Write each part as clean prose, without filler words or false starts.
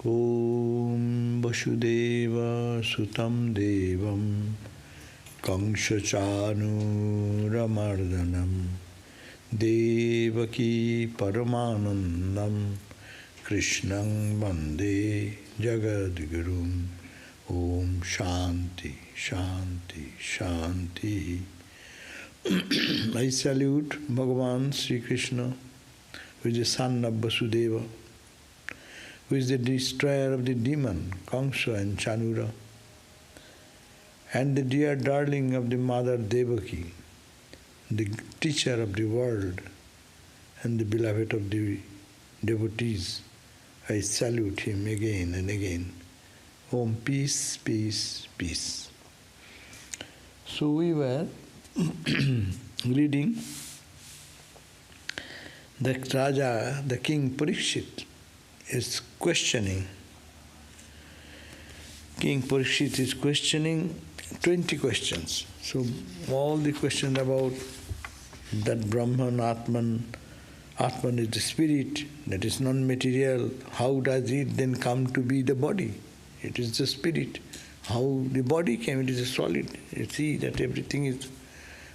Om Vasudeva Sutam Devam Kamsa Chanuramardanam Devaki Paramanandam Krishnam Vande Jagadgurum. Om Shanti, Shanti, Shanti. I salute Bhagavan Sri Krishna, who is the son of Vasudeva, who is the destroyer of the demon, Kamsa and Chanura, and the dear darling of the mother Devaki, the teacher of the world and the beloved of the devotees. I salute him again and again. Om, peace, peace, peace. So we were reading that Raja, the king Pariksit, is questioning. King Pariksit is questioning 20 questions. So all the questions about that Brahman, Atman is the spirit, that is non-material. How does it then come to be the body? It is the spirit. How the body came, it is a solid. You see that everything is,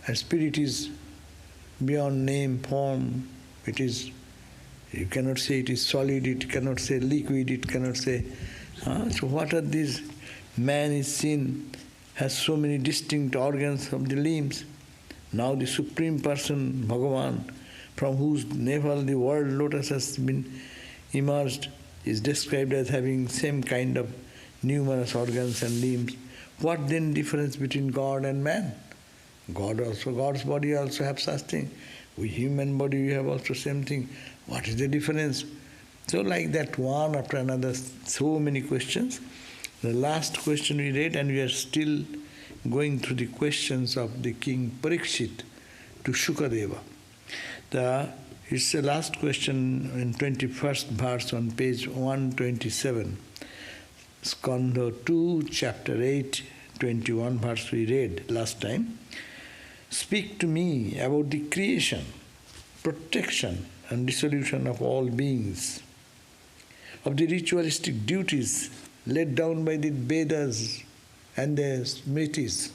and spirit is beyond name, form. It is, you cannot say it is solid, it cannot say liquid, it cannot say, so what are these? Man is seen, has so many distinct organs of the limbs. Now the Supreme Person, Bhagavan, from whose navel the world lotus has been emerged, is described as having same kind of numerous organs and limbs. What then difference between God and man? God's body also have such thing. We human body, we have also same thing. What is the difference? So like that, one after another, so many questions. The last question we read, and we are still going through the questions of the king Pariksit to Shukadeva. It's the last question in 21st verse on page 127. Skandha 2, chapter 8, 21 verse we read last time. Speak to me about the creation, protection and dissolution of all beings, of the ritualistic duties laid down by the Vedas and the Smritis,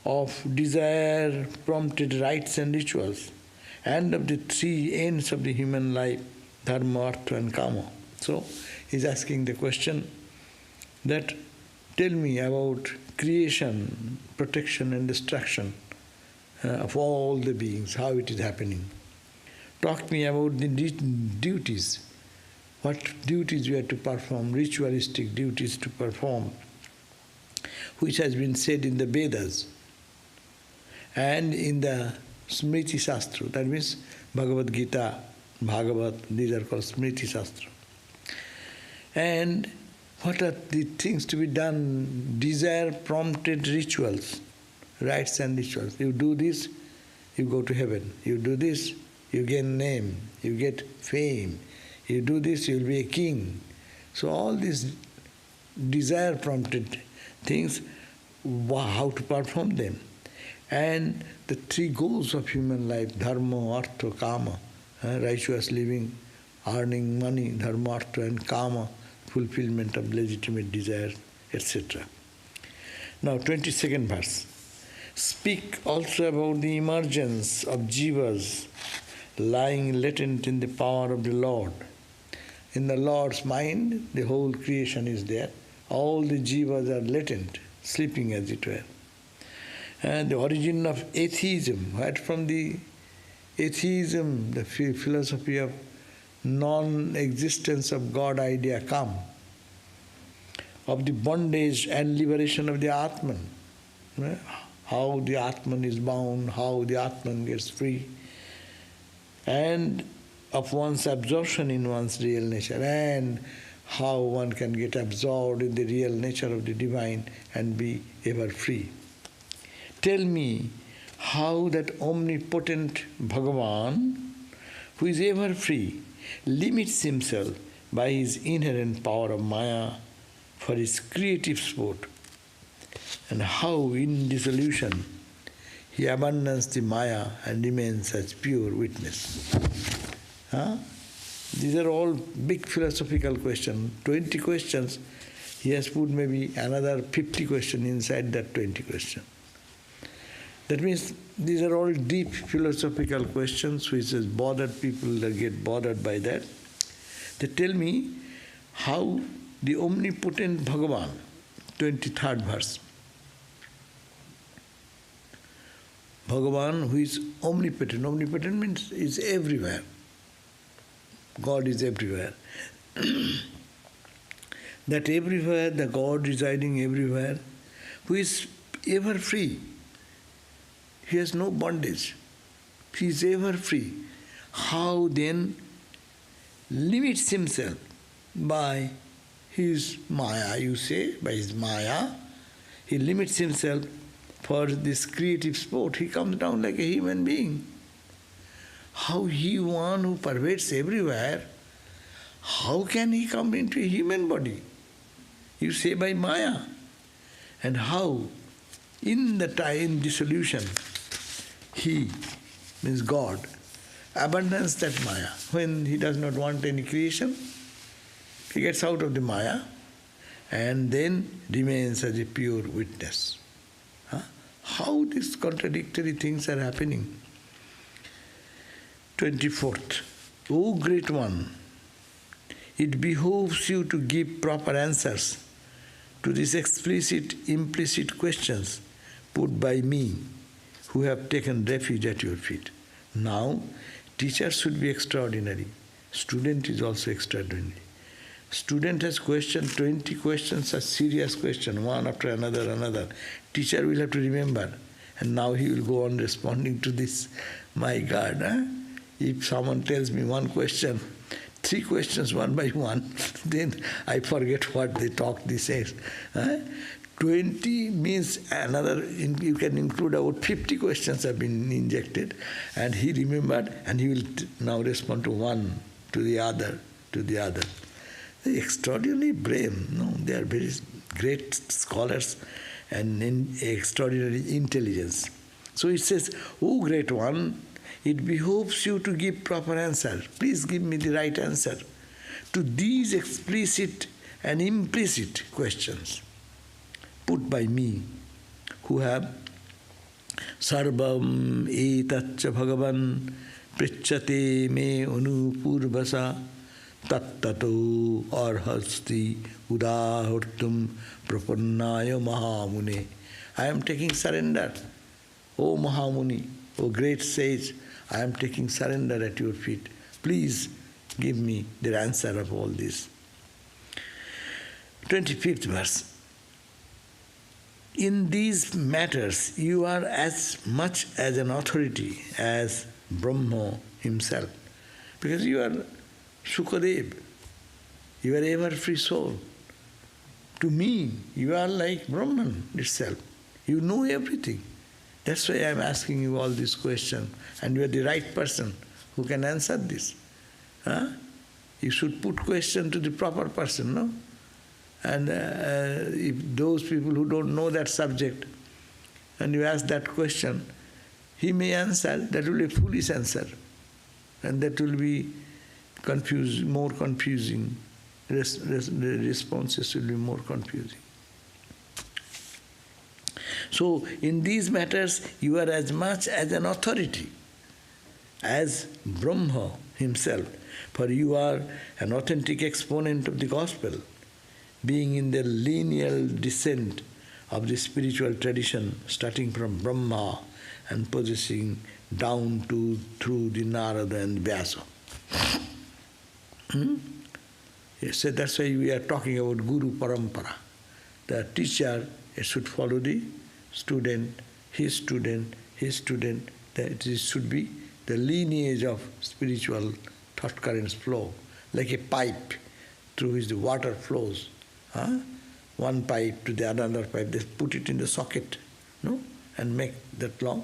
of desire-prompted rites and rituals, and of the three ends of the human life, dharma, artha and kama. So, he's asking the question that, tell me about creation, protection and destruction of all the beings, how it is happening. Talk to me about the duties, what duties we have to perform, ritualistic duties to perform, which has been said in the Vedas and in the Smriti Shastra, that means Bhagavad Gita, Bhagavat, these are called Smriti Shastra. And what are the things to be done? Desire-prompted rituals, rites and rituals. You do this, you go to heaven. You do this, you gain name, you get fame. You do this, you will be a king. So all these desire-prompted things, how to perform them. And the three goals of human life, dharma, artha, kama, righteous living, earning money, dharma, artha and kama, fulfillment of legitimate desires, etc. Now, 22nd verse. Speak also about the emergence of jivas lying latent in the power of the Lord. In the Lord's mind, the whole creation is there. All the jivas are latent, sleeping as it were. And the origin of atheism, right from the atheism, the philosophy of non-existence of God idea come, of the bondage and liberation of the Atman, how the Atman is bound, how the Atman gets free, and of one's absorption in one's real nature, and how one can get absorbed in the real nature of the divine and be ever free. Tell me how that omnipotent Bhagavan, who is ever free, limits himself by his inherent power of Maya for his creative sport, and how in dissolution he abandons the Maya and remains as pure witness. These are all big philosophical questions. 20 questions, he has put maybe another 50 questions inside that 20 questions. That means these are all deep philosophical questions which has bothered people, that get bothered by that. They tell me how the omnipotent Bhagavan, 23rd verse, Bhagavan who is omnipotent. Omnipotent means is everywhere. God is everywhere. That everywhere, the God residing everywhere, who is ever free. He has no bondage. He is ever free. How then limits himself by his Maya, you say, by his Maya, he limits himself for this creative sport. He comes down like a human being. How he, one who pervades everywhere, how can he come into a human body? You say by Maya. And how, in the time dissolution, he, means God, abandons that Maya. When he does not want any creation, he gets out of the Maya and then remains as a pure witness. How these contradictory things are happening? 24th. O Great One, it behoves you to give proper answers to these explicit, implicit questions put by me, who have taken refuge at your feet. Now, teacher should be extraordinary. Student is also extraordinary. Student has questioned 20 questions, a serious question, one after another. Teacher will have to remember. And now he will go on responding to this. My God, if someone tells me one question, 3 questions one by one, then I forget what they talk, they say. 20 means another, you can include about 50 questions have been injected, and he remembered, and he will now respond to one, to the other. The extraordinary brain, they are very great scholars and extraordinary intelligence. So it says, O Great One, it behoves you to give proper answer. Please give me the right answer to these explicit and implicit questions put by me, who have Sarvam etatcha Bhagavan prichate me anupurvasa tattato arhasti udahurtum prapannaya mahamune. I am taking surrender. O Mahamuni, O great sage, I am taking surrender at your feet. Please give me the answer of all this. 25th verse. In these matters, you are as much as an authority as Brahma himself. Because you are Shukadev. You are ever free soul. To me, you are like Brahman itself. You know everything. That's why I am asking you all these questions. And you are the right person who can answer this. You should put question to the proper person, no? And if those people who don't know that subject, and you ask that question, he may answer, that will be a foolish answer. And that will be more confusing. The responses will be more confusing. So, in these matters, you are as much as an authority as Brahma himself, for you are an authentic exponent of the gospel, being in the lineal descent of the spiritual tradition, starting from Brahma and possessing down to through the Narada and Vyasa. Yes, so that's why we are talking about Guru Parampara. The teacher should follow the student, his student, his student. That it should be the lineage of spiritual thought currents flow, like a pipe through which the water flows. One pipe to the another pipe, they put it in the socket, and make that long.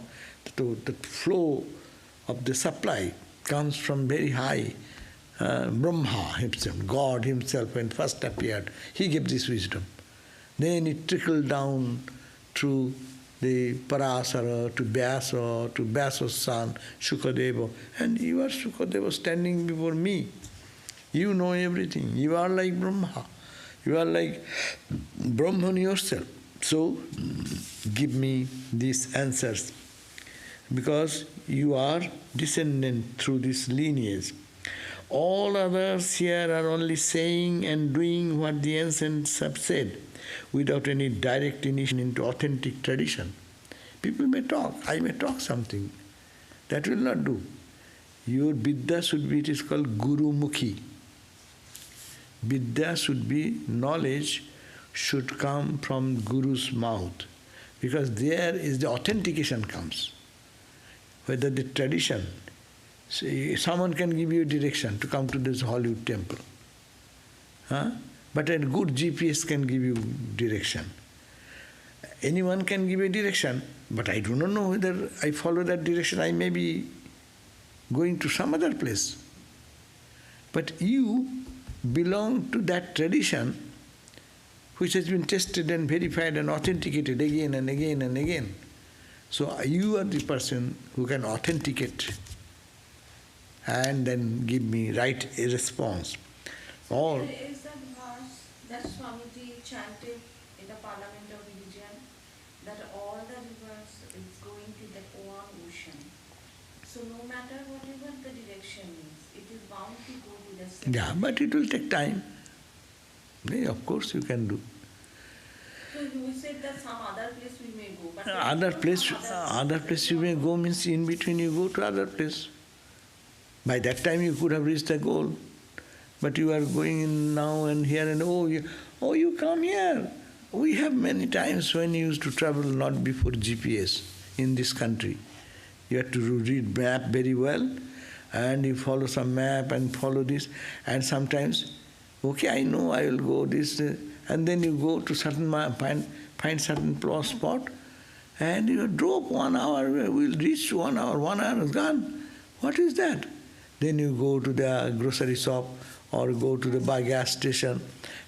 The flow of the supply comes from very high. Brahma himself, God himself, when first appeared, he gave this wisdom. Then it trickled down through the Parasara to Vyasa's son, Shukadeva. And you are Shukadeva standing before me. You know everything. You are like Brahma. You are like Brahman yourself. So, give me these answers. Because you are descendant through this lineage. All others here are only saying and doing what the ancients have said, without any direct initiation into authentic tradition. People may talk, I may talk something. That will not do. Your Vidya should be, it is called Guru Mukhi. Vidya should be, knowledge should come from Guru's mouth. Because there is the authentication comes. Whether the tradition, see, someone can give you a direction to come to this Hollywood temple. Huh? But a good GPS can give you direction. Anyone can give a direction, but I do not know whether I follow that direction. I may be going to some other place. But you belong to that tradition which has been tested and verified and authenticated again and again and again. So you are the person who can authenticate and then give me right a response. Or there is a verse that Swamiji chanted in the Parliament of Religion, that all the rivers is going to that one ocean. So no matter whatever the direction is, it is bound to go to the same. yeah, but it will take time. Yeah, of course you can do. So you said that some other place we may go. But Other place you may go means in between you go to other place. By that time you could have reached the goal. But you are going in now and here and you come here. We have many times when you used to travel not before GPS in this country. You have to read map very well and you follow some map and follow this, and sometimes, okay, I know I will go this, and then you go to certain find certain spot, and you drove 1 hour, we'll reach 1 hour, 1 hour is gone. What is that? Then you go to the grocery shop or go to the gas station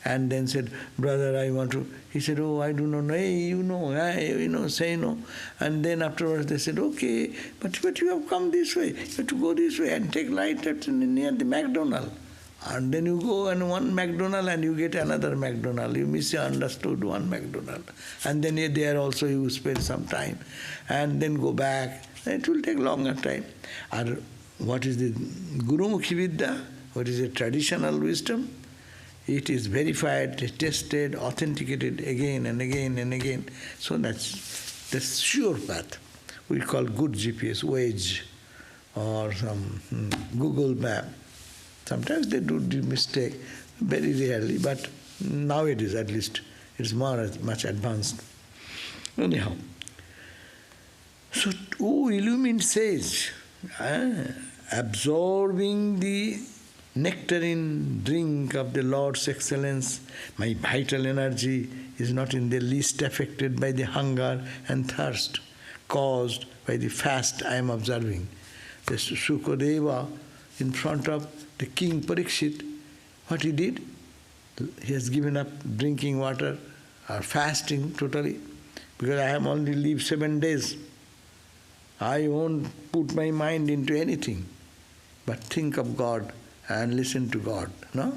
and then said, brother, I want to. He said, oh, I do not know. Hey, you know, say no. And then afterwards they said, okay, but you have come this way. You have to go this way and take right near the McDonald's. And then you go and one McDonald's and you get another McDonald's. You misunderstood one McDonald's. And then there also you spend some time. And then go back. It will take longer time. And what is the Guru Mukhi Vidya? What is the traditional wisdom? It is verified, tested, authenticated again and again and again. So that's the sure path. We call good GPS, Waze, or some Google map. Sometimes they do the mistake, very rarely, but nowadays at least it's much advanced. Anyhow, so, illumined sage, absorbing the nectarine drink of the Lord's excellence, my vital energy is not in the least affected by the hunger and thirst caused by the fast I am observing. The Sukadeva in front of the king Pariksit, what he did? He has given up drinking water or fasting totally, because I have only lived 7 days. I won't put my mind into anything, but think of God and listen to God. No?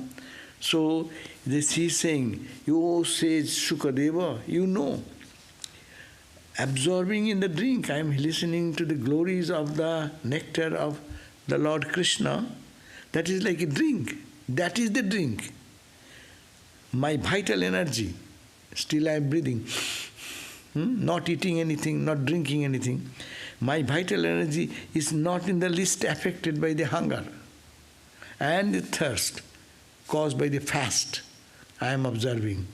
So this he is saying, you sage Sukadeva, you know, absorbing in the drink, I am listening to the glories of the nectar of the Lord Krishna. That is like a drink. That is the drink. My vital energy, still I am breathing, not eating anything, not drinking anything. My vital energy is not in the least affected by the hunger and the thirst caused by the fast I am observing.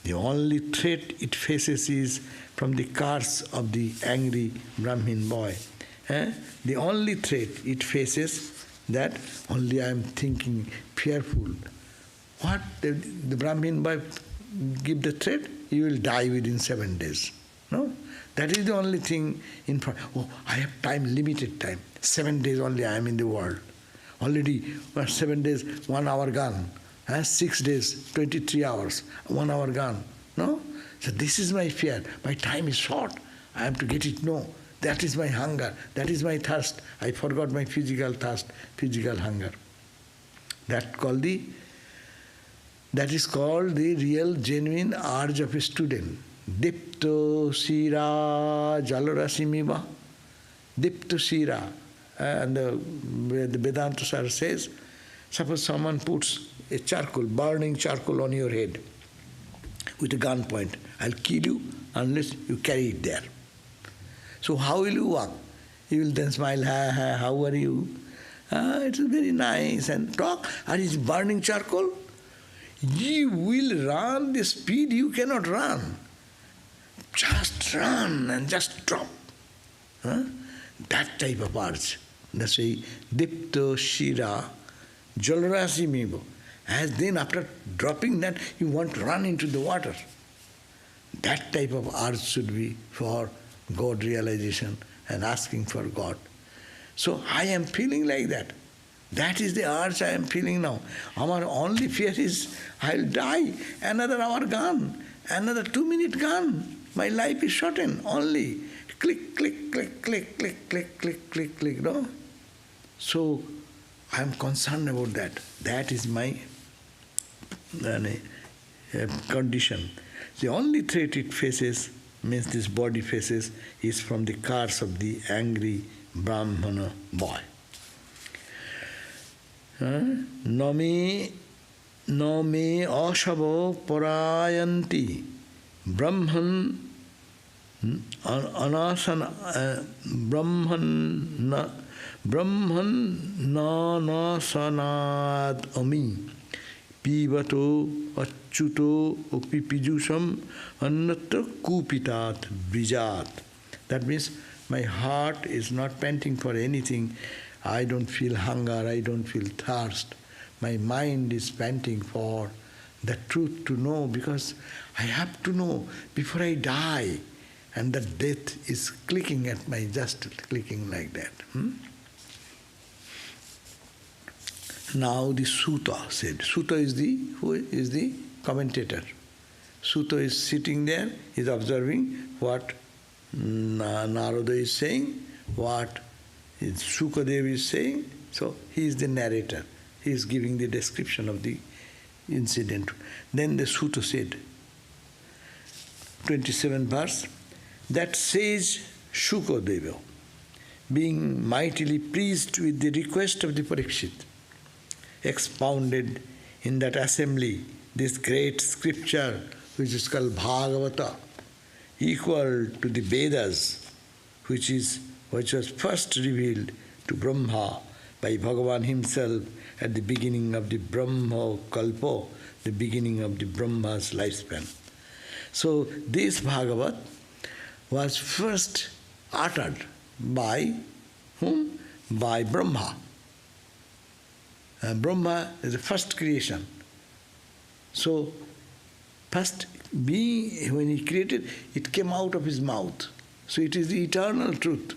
The only threat it faces is from the curse of the angry Brahmin boy. The only threat it faces, that only I am thinking, fearful. What? The Brahmin boy give the threat? You will die within 7 days. No? That is the only thing in front. Oh, I have time, limited time. 7 days only I am in the world. Already 7 days, 1 hour gone. 6 days, 23 hours, 1 hour gone. No? So this is my fear. My time is short. I have to get it. No. That is my hunger. That is my thirst. I forgot my physical thirst, physical hunger. That is called the real, genuine urge of a student. Dipto Sira Jalarasimiva. Dipto Sira. And the Vedanta Sar says, suppose someone puts a charcoal, burning charcoal on your head with a gun point. I'll kill you unless you carry it there. So how will you walk? He will then smile, ha ha, how are you? It is very nice, and talk. And it's burning charcoal. You will run the speed you cannot run. Just run and just drop. That type of urge. That's why Dipto Shira Jalrasi Mibo. As then after dropping that, you want to run into the water. That type of urge should be for God realization and asking for God. So I am feeling like that. That is the urge I am feeling now. Our only fear is I'll die. Another hour gone. Another 2-minute gone. My life is shortened. Only click, click, click, click, click, click, click, click, click. No? So I am concerned about that. That is my condition. The only threat it faces, means this body faces, is from the curse of the angry Brahmana boy. No me ashavo parayanti Brahman anasana Brahmananasanad ami pivato acchuto opipijusam annatra kupitat vijat. That means my heart is not panting for anything. I don't feel hunger, I don't feel thirst. My mind is panting for the truth to know, because I have to know before I die. And the death is clicking at my, just clicking like that. Now the Sutta said. Sutta is who is the commentator. Sutta is sitting there, is observing what Narada is saying, what Sukadeva is saying. So he is the narrator. He is giving the description of the incident. Then the Sutta said, 27th verse, that sage Sukadeva, being mightily pleased with the request of the Pariksit, expounded in that assembly this great scripture which is called Bhagavata, equal to the Vedas, which was first revealed to Brahma by Bhagavan himself at the beginning of the Brahma Kalpa, the beginning of the Brahma's lifespan. So this Bhagavat was first uttered by whom? By Brahma. Brahma is the first creation. So first being, when he created, it came out of his mouth. So it is the eternal truth.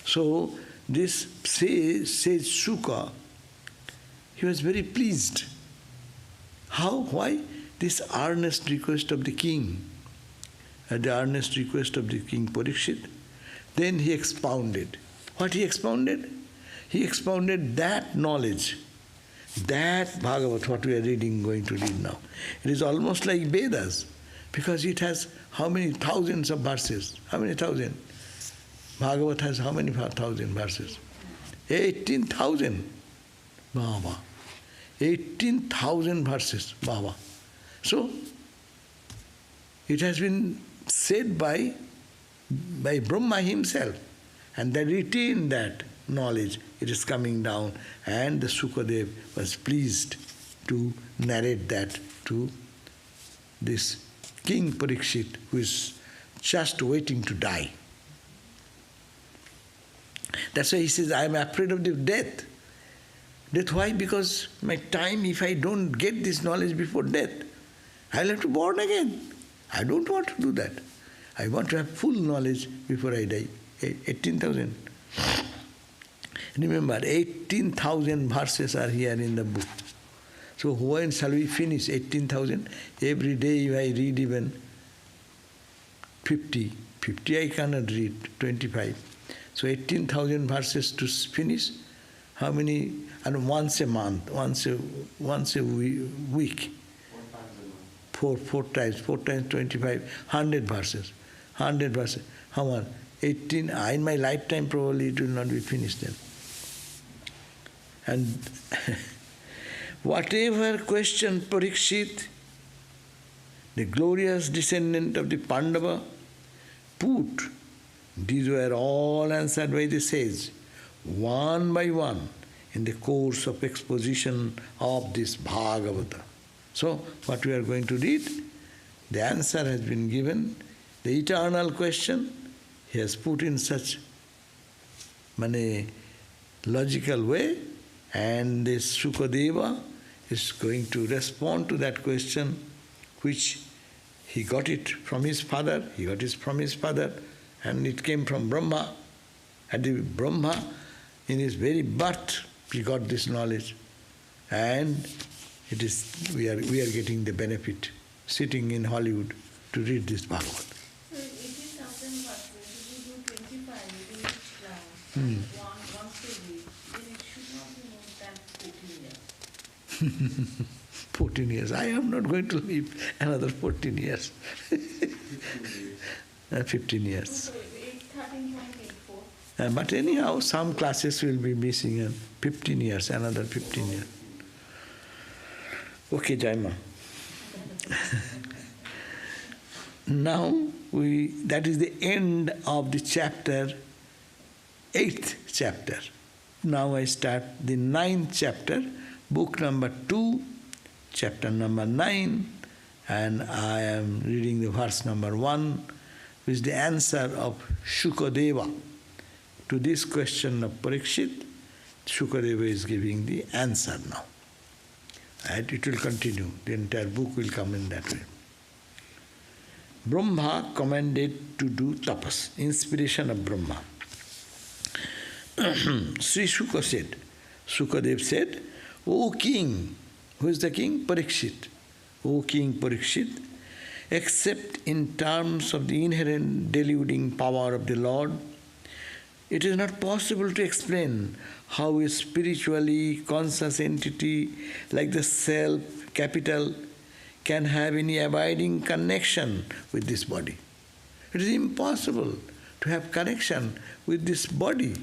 So this sage Suka, he was very pleased. How? Why? This earnest request of the king, at the earnest request of the king Pariksit. Then he expounded. What he expounded? He expounded that knowledge, that Bhagavad, what we are going to read now. It is almost like Vedas, because it has how many thousands of verses? How many thousand? Bhagavat has how many thousand verses? 18,000. Baba. 18,000 verses. Baba. So, it has been said by Brahma himself, and they retained that knowledge. It is coming down, and the Sukadev was pleased to narrate that to this King Pariksit, who is just waiting to die. That's why he says, I am afraid of the death. Death, why? Because my time, if I don't get this knowledge before death, I'll have to born again. I don't want to do that. I want to have full knowledge before I die. 18,000. Remember, 18,000 verses are here in the book. So when shall we finish 18,000? Every day if I read even 50 I cannot read, 25. So 18,000 verses to finish, How many? And once a month, once a week. 4 times 25, 100 verses. 100 verses. How much? 18. In my lifetime probably it will not be finished then. And whatever question Pariksit, the glorious descendant of the Pandava, put, these were all answered by the sage, one by one, in the course of exposition of this Bhagavata. So, what we are going to read, the answer has been given. The eternal question, he has put in such logical way, and this Sukadeva is going to respond to that question, which he got it from his father, and it came from Brahma. And the Brahma, in his very birth, he got this knowledge. And it is we are getting the benefit, sitting in Hollywood, to read this Bhagavad. So 18,000 verses, if you do 25 in each class, once a week, then it should not be more than 14 years. 14 years. I am not going to live another 14 years. 15 years. So 13.84. But anyhow, some classes will be missing 15 years, another 15 years. Okay, Jaima. Now, that is the end of the chapter, 8th chapter. Now I start the 9th chapter, book number 2, chapter number 9, and I am reading the verse number 1, which is the answer of Shukadeva. To this question of Pariksit, Shukadeva is giving the answer now. And it will continue. The entire book will come in that way. Brahma commanded to do tapas, inspiration of Brahma. Sri Shuka said, Shukadev said, O king, who is the king? Pariksit. O king Pariksit, except in terms of the inherent deluding power of the Lord, it is not possible to explain how a spiritually conscious entity like the self, capital, can have any abiding connection with this body. It is impossible to have connection with this body,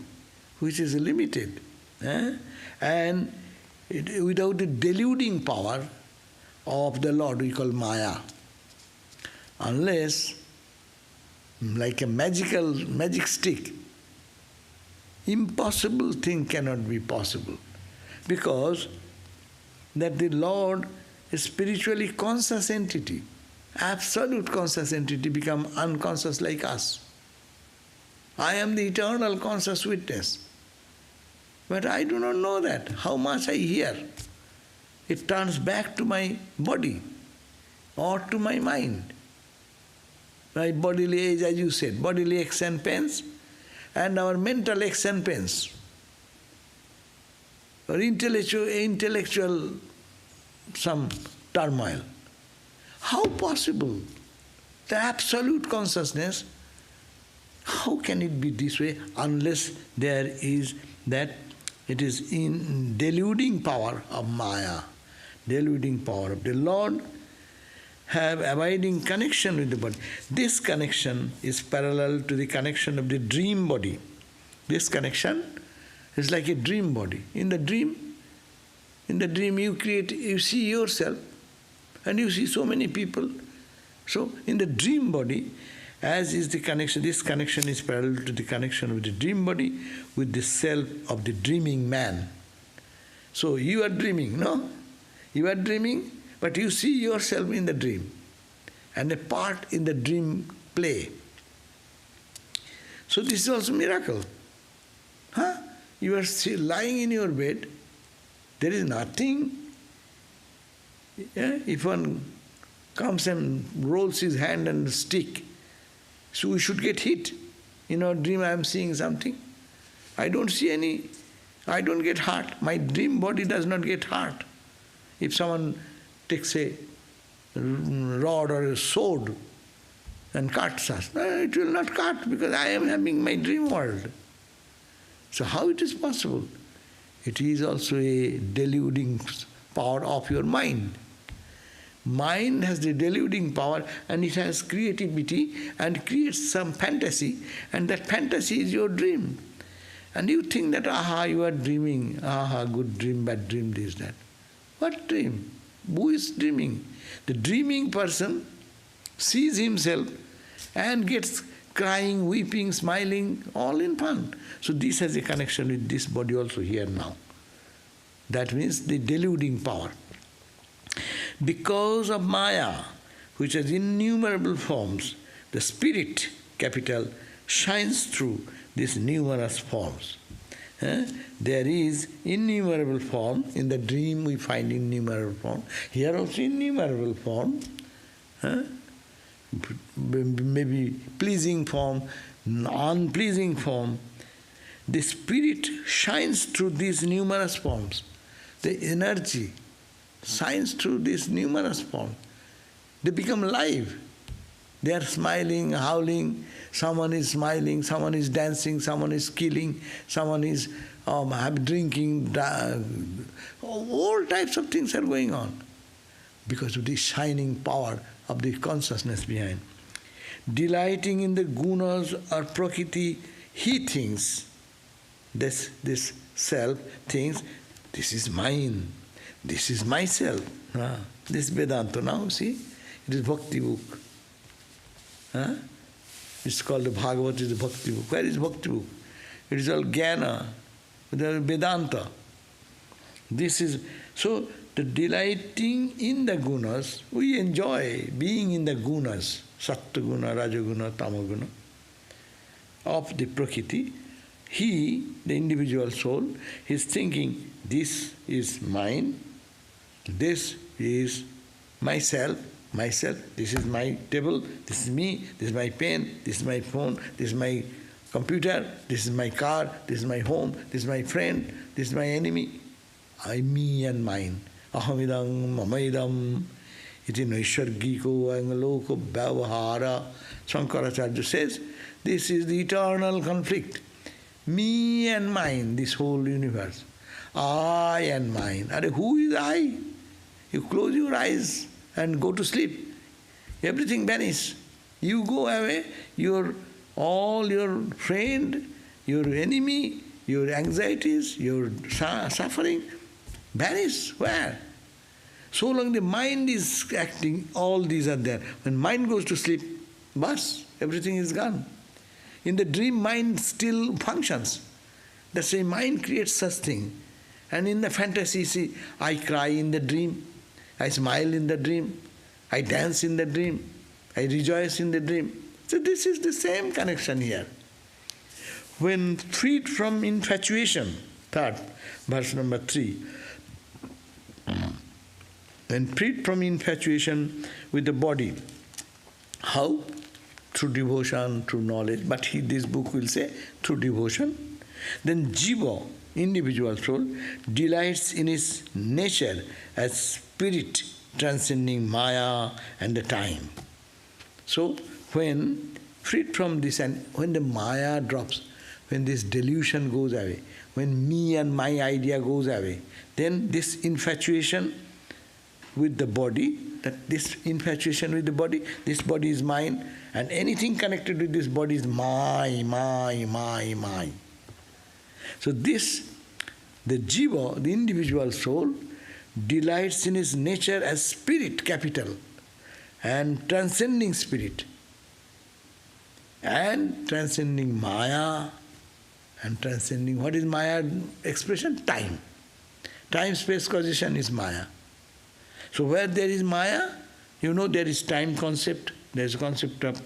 which is limited. And without the deluding power of the Lord, we call Maya. Unless, like a magic stick, impossible thing cannot be possible. Because that the Lord is spiritually conscious entity, absolute conscious entity, become unconscious like us. I am the eternal conscious witness. But I do not know that. How much I hear, it turns back to my body or to my mind. My bodily age, as you said, bodily aches and pains, and our mental aches and pains, or intellectual some turmoil. How possible? The absolute consciousness, how can it be this way unless there is that it is in deluding power of Maya, deluding power of the Lord, have abiding connection with the body. This connection is parallel to the connection of the dream body. This connection is like a dream body. In the dream you see yourself, and you see so many people. So in the dream body, as is the connection, this connection is parallel to the connection of the dream body with the self of the dreaming man. So you are dreaming, no? You are dreaming, but you see yourself in the dream, and a part in the dream play. So this is also miracle. You are still lying in your bed, there is nothing. If one comes and rolls his hand and stick, so we should get hit. In our dream I am seeing something. I don't see any, I don't get hurt. My dream body does not get hurt. If someone takes a rod or a sword and cuts us, it will not cut because I am having my dream world. So how it is possible? It is also a deluding power of your mind. Mind has the deluding power and it has creativity and creates some fantasy, and that fantasy is your dream. And you think that, aha, you are dreaming, aha, good dream, bad dream, this, that. What dream? Who is dreaming? The dreaming person sees himself and gets crying, weeping, smiling, all in fun. So this has a connection with this body also here now. That means the deluding power. Because of Maya, which has innumerable forms, the spirit, capital, shines through these numerous forms. There is innumerable form. In the dream we find innumerable form. Here also innumerable form. Maybe pleasing form, unpleasing form. The spirit shines through these numerous forms. The energy shines through these numerous forms. They become alive. They are smiling, howling, someone is smiling, someone is dancing, someone is killing, someone is drinking, all types of things are going on because of the shining power of the consciousness behind. Delighting in the gunas or prakriti, he thinks, this self thinks, this is mine, this is myself. This Vedanta now, see, it is bhakti book. It's called the Bhagavata, is the bhakti book. Where is bhakti book? It is all jnana, the Vedanta. This is, so the delighting in the gunas, we enjoy being in the gunas, sattva guna, rajaguna, tamaguna, of the prakriti. He, the individual soul, is thinking, this is mine, this is myself, this is my table, this is me, this is my pen, this is my phone, this is my computer, this is my car, this is my home, this is my friend, this is my enemy. I, me and mine. Ahamidam, mamaidam, iti naishargiko angaloko bhavahara. Shankaracharya says, this is the eternal conflict. Me and mine, this whole universe. I and mine. Are who is I? You close your eyes and go to sleep. Everything vanishes. You go away, all your friend, your enemy, your anxieties, your suffering, vanish. Where? So long the mind is acting, all these are there. When mind goes to sleep, bas, everything is gone. In the dream, mind still functions. The same mind creates such thing. And in the fantasy, see, I cry in the dream, I smile in the dream, I dance in the dream, I rejoice in the dream. So this is the same connection here. When freed from infatuation, third, verse number 3, when freed from infatuation with the body, how? Through devotion, through knowledge, but this book will say through devotion. Then jiva, individual soul, delights in its nature as spirit transcending Maya and the time. So when freed from this and when the Maya drops, when this delusion goes away, when me and my idea goes away, then this infatuation with the body, this body is mine, and anything connected with this body is my. So this, the jiva, the individual soul, delights in its nature as spirit, capital, and transcending spirit, and transcending Maya, and transcending, what is Maya expression? Time. Time, space, causation is Maya. So where there is Maya, you know there is time concept, there is a concept of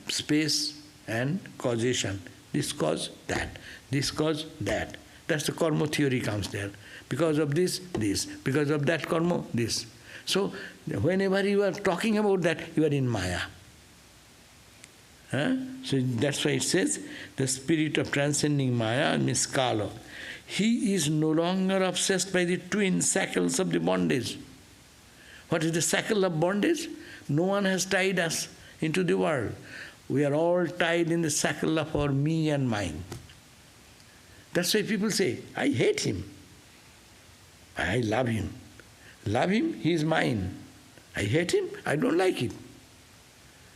space and causation. This cause that, this cause that. That's the karma theory comes there. Because of this, this. Because of that karma, this. So whenever you are talking about that, you are in Maya. So that's why it says, the spirit of transcending Maya means Kala. He is no longer obsessed by the twin shackles of the bondage. What is the shackle of bondage? No one has tied us into the world. We are all tied in the shackle of our me and mine. That's why people say, I hate him. I love him. Love him, he is mine. I hate him, I don't like it.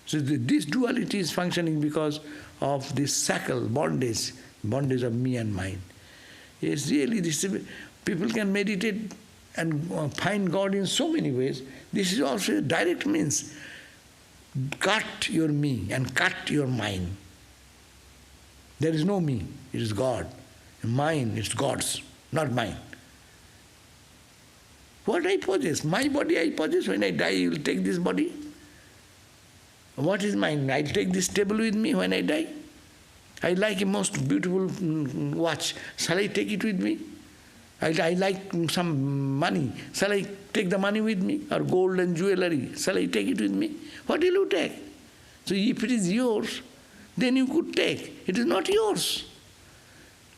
So this duality is functioning because of this shackle, bondage of me and mine. It's really, people can meditate and find God in so many ways. This is also a direct means. Cut your me and cut your mine. There is no me, it is God. Mine, it's God's, not mine. What I possess, my body I possess, when I die you will take this body. What is mine? I'll take this table with me when I die. I like a most beautiful watch. Shall I take it with me? I like some money. Shall I take the money with me? Or gold and jewelry. Shall I take it with me? What will you take? So if it is yours, then you could take. It is not yours.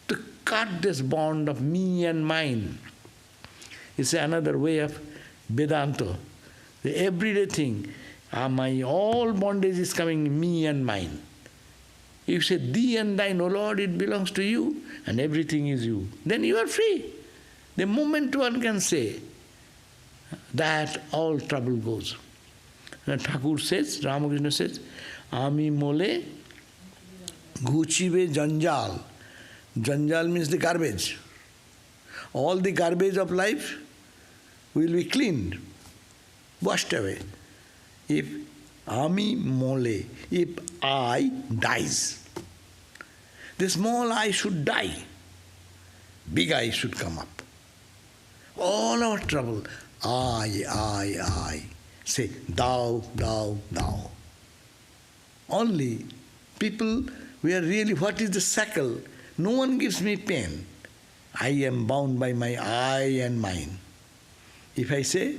To cut this bond of me and mine is another way of Vedanta. The everyday thing. All bondage is coming me and mine. You say, thee and thine, O Lord, it belongs to you, and everything is you. Then you are free. The moment one can say, that all trouble goes. And Thakur says, Ramakrishna says, Ami mole guchibe janjal. Janjal means the garbage. All the garbage of life will be cleaned, washed away. If Ami mole, if I dies, the small I should die, big I should come up. All our trouble, I. Say, thou. Only people, we are really, what is the shackle? No one gives me pain. I am bound by my I and mine. If I say,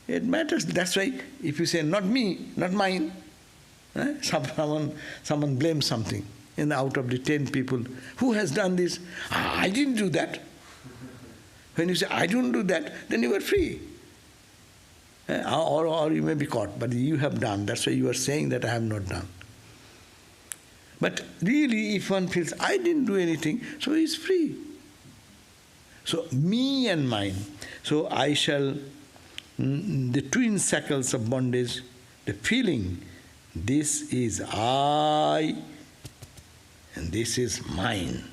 it matters. That's why if you say, not me, not mine, someone blames something. And out of the 10 people, who has done this? I didn't do that. When you say, I don't do that, then you are free. Or you may be caught, but you have done. That's why you are saying that I have not done. But really, if one feels, I didn't do anything, so he is free. So, me and mine. So, I shall, the twin shackles of bondage, the feeling, this is I, and this is mine.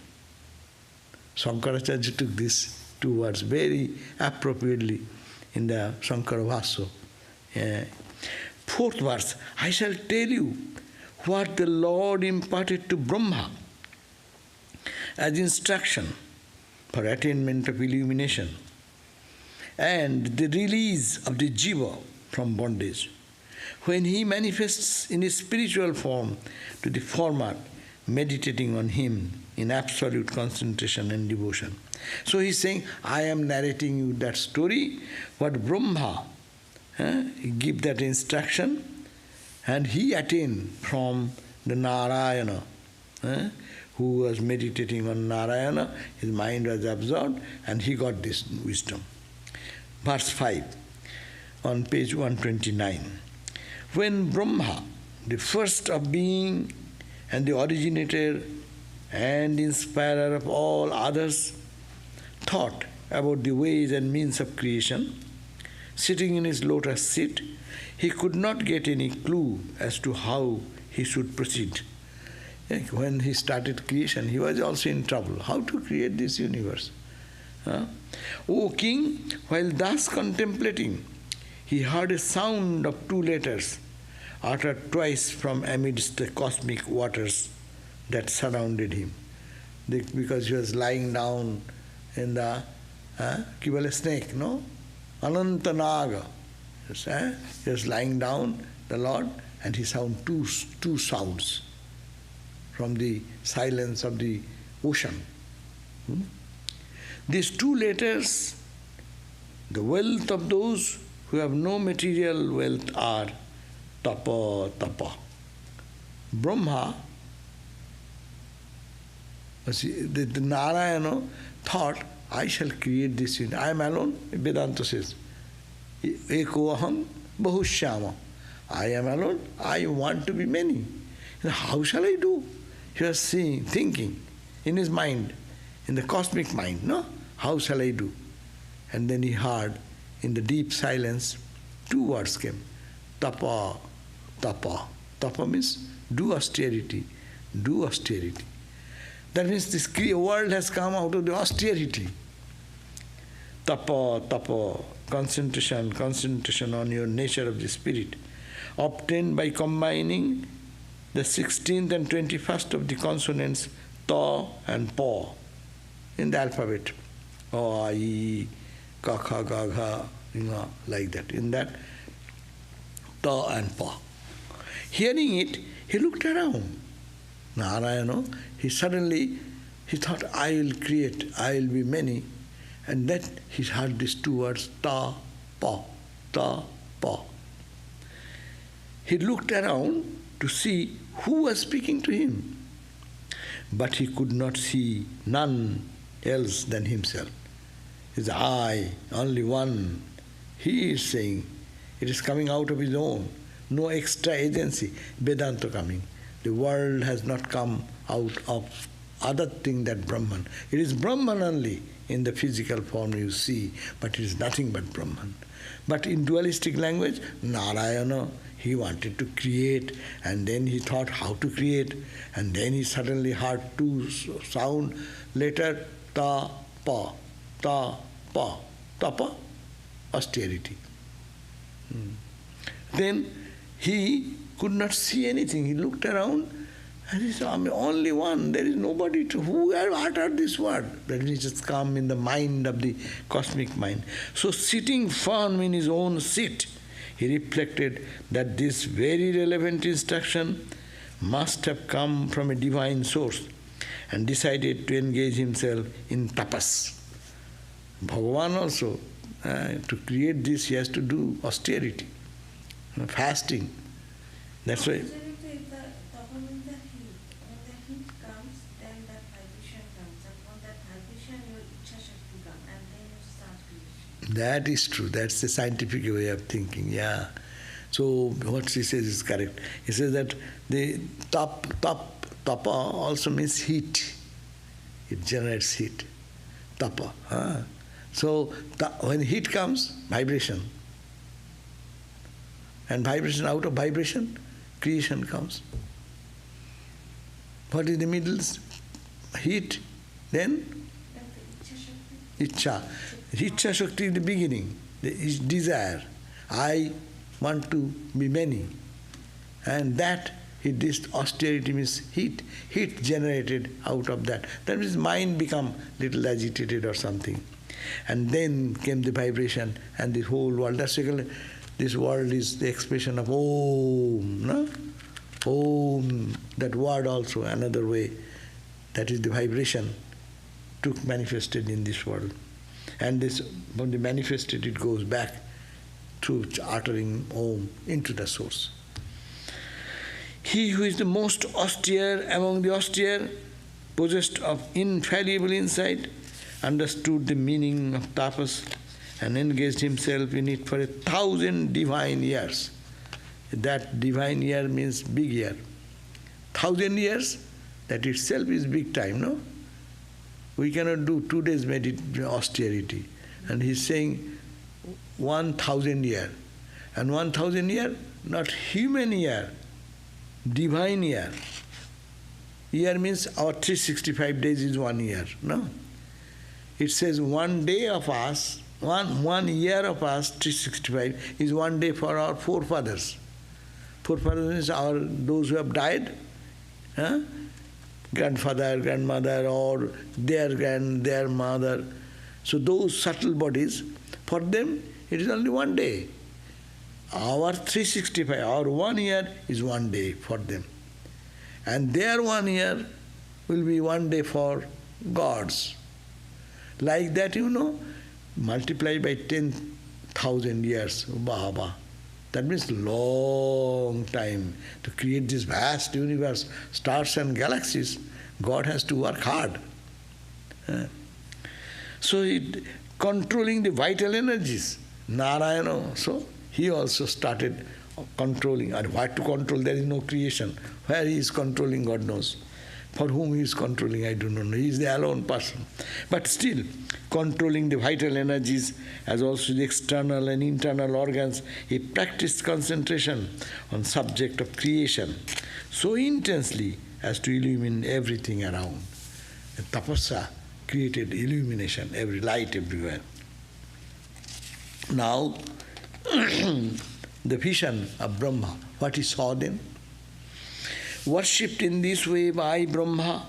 Shankaracharya took these two words very appropriately in the Shankara Bhashya. Fourth verse, I shall tell you what the Lord imparted to Brahma as instruction for attainment of illumination and the release of the jiva from bondage. When he manifests in his spiritual form to the former, meditating on him in absolute concentration and devotion. So he's saying, I am narrating you that story, what Brahma give that instruction, and he attained from the Narayana, who was meditating on Narayana, his mind was absorbed, and he got this wisdom. Verse 5, on page 129. When Brahma, the first of being and the originator and inspirer of all others, thought about the ways and means of creation, sitting in his lotus seat, he could not get any clue as to how he should proceed. When he started creation, he was also in trouble. How to create this universe? O king, while thus contemplating, he heard a sound of 2 letters uttered twice from amidst the cosmic waters that surrounded him. Because he was lying down in the Kibale snake, no? Anantanaga. He was lying down, the Lord, and he sounded two sounds from the silence of the ocean. These 2 letters, the wealth of those who have no material wealth are Tapa. Brahma, the Narayana thought, I shall create this universe. I am alone, Vedanta says. Eko aham bahushyama. I am alone, I want to be many. How shall I do? He was thinking in his mind. in the cosmic mind, no? How shall I do? And then he heard, in the deep silence, two words came. Tapa, tapa. Tapa means do austerity, do austerity. That means this world has come out of the austerity. Tapa, tapa, concentration, concentration on your nature of the spirit, obtained by combining the 16th and 21st of the consonants ta and pa in the alphabet. O, I, ka, kha, ga, gha, like that. In that, ta and pa. Hearing it, he looked around. Narayana, he thought, I will create, I will be many. And then he heard these two words, ta, pa, ta, pa. He looked around to see who was speaking to him. But he could not see none else than himself. His I, only one. He is saying, it is coming out of his own. No extra agency. Vedanta coming. The world has not come out of other thing than Brahman. It is Brahman only in the physical form you see, but it is nothing but Brahman. But in dualistic language, Narayana, he wanted to create, and then he thought how to create, and then he suddenly heard two sound letter, ta, pa, ta, pa, tapa, austerity. Then he could not see anything. He looked around and he saw, I'm only one. There is nobody to who uttered this word. That is just come in the mind of the cosmic mind. So sitting firm in his own seat, he reflected that this very relevant instruction must have come from a divine source and decided to engage himself in tapas. Bhagavan also, to create this, he has to do austerity, fasting. That's why. Austerity is the tapa means the heat. When the heat comes, then that vibration comes. And from that vibration, your ichha shakti comes, and then you start creation. That is true. That's the scientific way of thinking, yeah. So what she says is correct. He says that the tapa also means heat. It generates heat. Tapa. So when heat comes, vibration. And vibration, out of vibration, creation comes. What is the middle? Heat. Then? Ichha. Ichha Shakti is the beginning. Is desire. I want to be many. And that, this austerity means heat. Heat generated out of that. That means mind become little agitated or something. And then came the vibration and the whole world. That's why this world is the expression of Om, no? Om, that word also, another way. That is the vibration took manifested in this world. And this, when they manifested, it goes back through uttering Om into the source. He who is the most austere among the austere, possessed of infallible insight, understood the meaning of tapas and engaged himself in it for 1,000 divine years. That divine year means big year. 1,000 years, that itself is big time, no? We cannot do 2 days austerity. And he's saying 1,000 year. And 1,000 year, not human year, divine year. Year means our 365 days is 1 year, no? It says 1 day of us, one year of us, 365, is 1 day for our forefathers. Forefathers means those who have died, grandfather, grandmother, or their mother. So those subtle bodies, for them, it is only 1 day. Our 365, our 1 year is 1 day for them. And their 1 year will be 1 day for gods. Like that, multiply by 10,000 years. Bahaba. That means long time. To create this vast universe, stars and galaxies, God has to work hard. So controlling the vital energies. Narayana, so he also started controlling. And what to control? There is no creation. Where he is controlling, God knows. For whom he is controlling, I do not know. He is the alone person. But still, controlling the vital energies as also the external and internal organs, he practiced concentration on subject of creation so intensely as to illumine everything around. And tapasya created illumination, every light everywhere. Now, the vision of Brahma, what he saw then? Worshipped in this way by Brahma,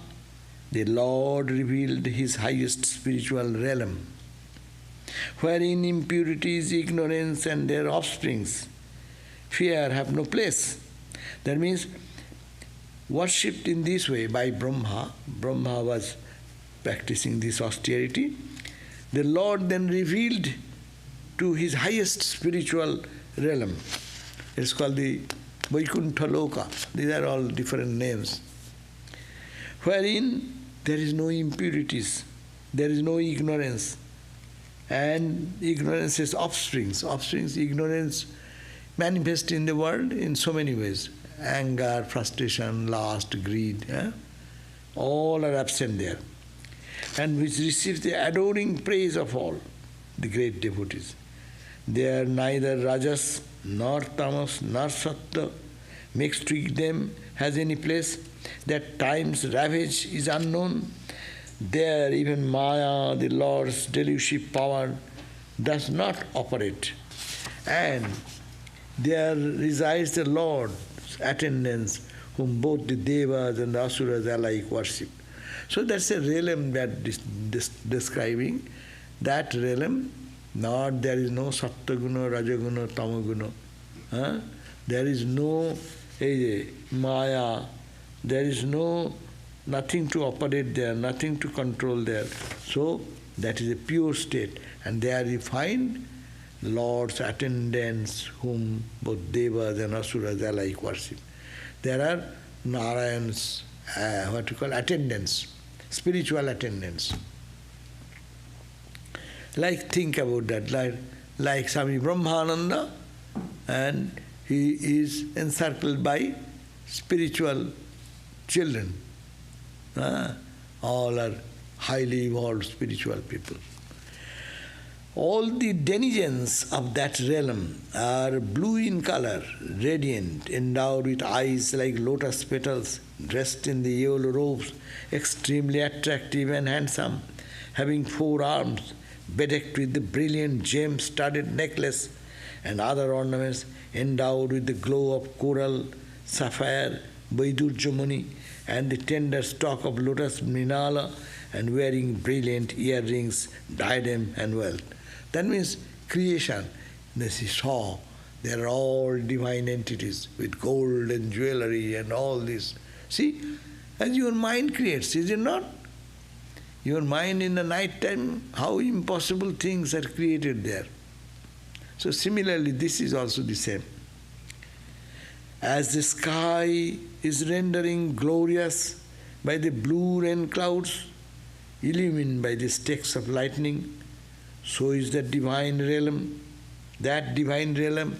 the Lord revealed his highest spiritual realm, wherein impurities, ignorance, and their offsprings, fear have no place. That means, worshipped in this way by Brahma, Brahma was practicing this austerity, the Lord then revealed to his highest spiritual realm. It's called the Vaikuntha Loka. These are all different names. Wherein there is no impurities, there is no ignorance. And ignorance is offsprings. Offsprings, ignorance manifest in the world in so many ways. Anger, frustration, lust, greed. All are absent there. And which receives the adoring praise of all, the great devotees. They are neither rajas, nor tamas, nor sattva. Mixed with them has any place. That time's ravage is unknown. There even Maya, the Lord's delusive power, does not operate. And there resides the Lord's attendants, whom both the devas and the asuras alike worship. So that's a realm that describing. That realm, not there is no sattva-guna, raja-guna, tama-guna. There is no Maya, there is nothing to operate there, nothing to control there. So that is a pure state. And there you find Lord's attendants, whom both devas and asuras alike worship. There are Narayan's, attendants, spiritual attendants. Think about that, like Swami Brahmananda, and he is encircled by spiritual children. All are highly evolved spiritual people. All the denizens of that realm are blue in color, radiant, endowed with eyes like lotus petals, dressed in the yellow robes, extremely attractive and handsome, having 4 arms, bedecked with the brilliant gem-studded necklace and other ornaments, endowed with the glow of coral, sapphire, Vaidurjamani, and the tender stalk of lotus mrinala, and wearing brilliant earrings, diadem, and wealth. That means creation. As he saw, they are all divine entities with gold and jewelry and all this. See, as your mind creates, is it not? Your mind in the night time, how impossible things are created there. So similarly, this is also the same. As the sky is rendering glorious by the blue rain clouds, illumined by the sticks of lightning, so is the divine realm. That divine realm,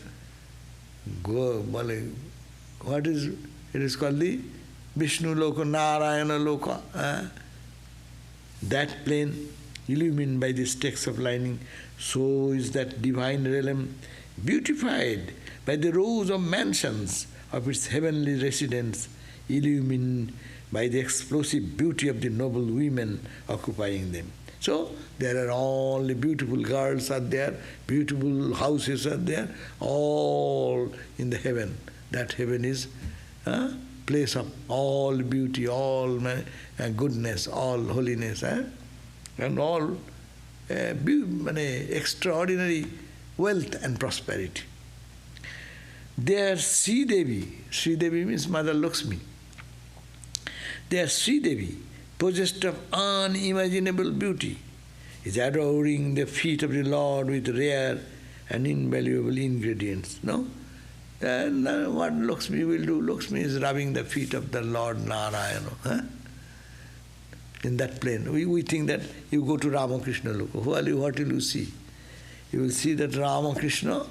what is it? It is called the Vishnu Loka, Narayana Loka. That plane, illumined by the sticks of lightning, so is that divine realm, beautified by the rows of mansions of its heavenly residents, illumined by the explosive beauty of the noble women occupying them. So there are all the beautiful girls are there, beautiful houses are there, all in the heaven. That heaven is a place of all beauty, all goodness, all holiness, and all extraordinary wealth and prosperity. There Sri Devi means Mother Lakshmi. There Sri Devi, possessed of unimaginable beauty, is adoring the feet of the Lord with rare and invaluable ingredients. No? And what Lakshmi will do? Lakshmi is rubbing the feet of the Lord Narayana. In that plane. We think that you go to Ramakrishna Loka. What will you see? You will see that Ramakrishna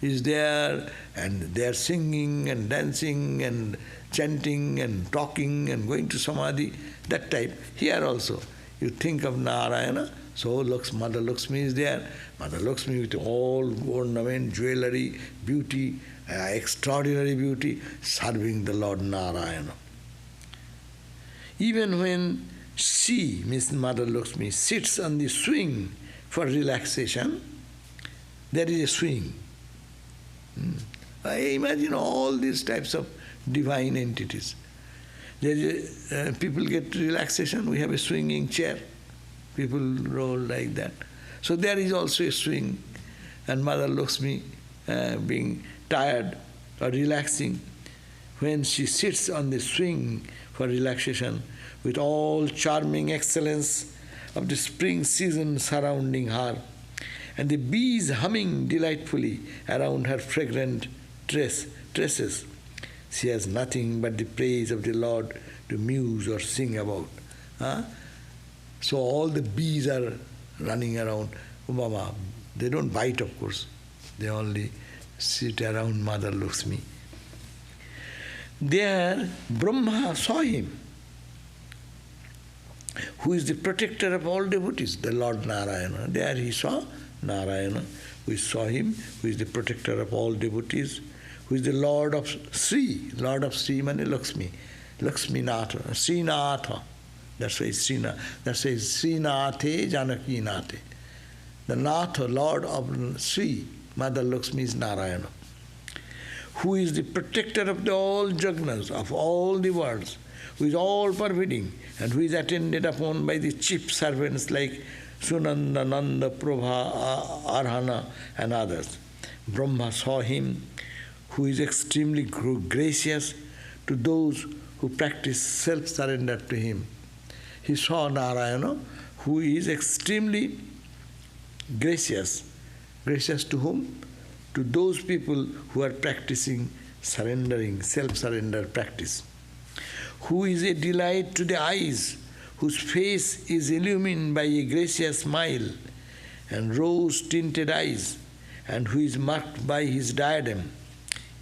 is there, and they are singing and dancing and chanting and talking and going to samadhi, that type. Here also, you think of Narayana, so Mother Lakshmi is there. Mother Lakshmi with all ornament, jewelry, beauty, extraordinary beauty, serving the Lord Narayana. Even when she, Miss Mother Lakshmi, sits on the swing for relaxation, there is a swing. I imagine all these types of divine entities. People get relaxation, we have a swinging chair. People roll like that. So there is also a swing. And Mother Lakshmi, being tired or relaxing, when she sits on the swing for relaxation, with all charming excellence of the spring season surrounding her, and the bees humming delightfully around her fragrant tresses, she has nothing but the praise of the Lord to muse or sing about. So all the bees are running around. Mama, they don't bite, of course. They only sit around Mother Lakshmi. There, Brahma saw him, who is the protector of all devotees, the Lord Narayana. There he saw Narayana. We saw him, who is the protector of all devotees, who is the Lord of Sri. Lord of Sri means Lakshmi. Lakshminatha, Srinatha. That's why Srinatha. That's why Srinathe Janaki Nathe. The Natha, Lord of Sri, Mother Lakshmi is Narayana, who is the protector of the all jagnas, of all the worlds, who is all pervading, and who is attended upon by the chief servants like Sunanda, Nanda, Prabha, Arhana, and others. Brahma saw him, who is extremely gracious to those who practice self-surrender to him. He saw Narayana, who is extremely gracious. Gracious to whom? To those people who are practicing surrendering, self-surrender practice. Who is a delight to the eyes, whose face is illumined by a gracious smile and rose-tinted eyes, and who is marked by his diadem,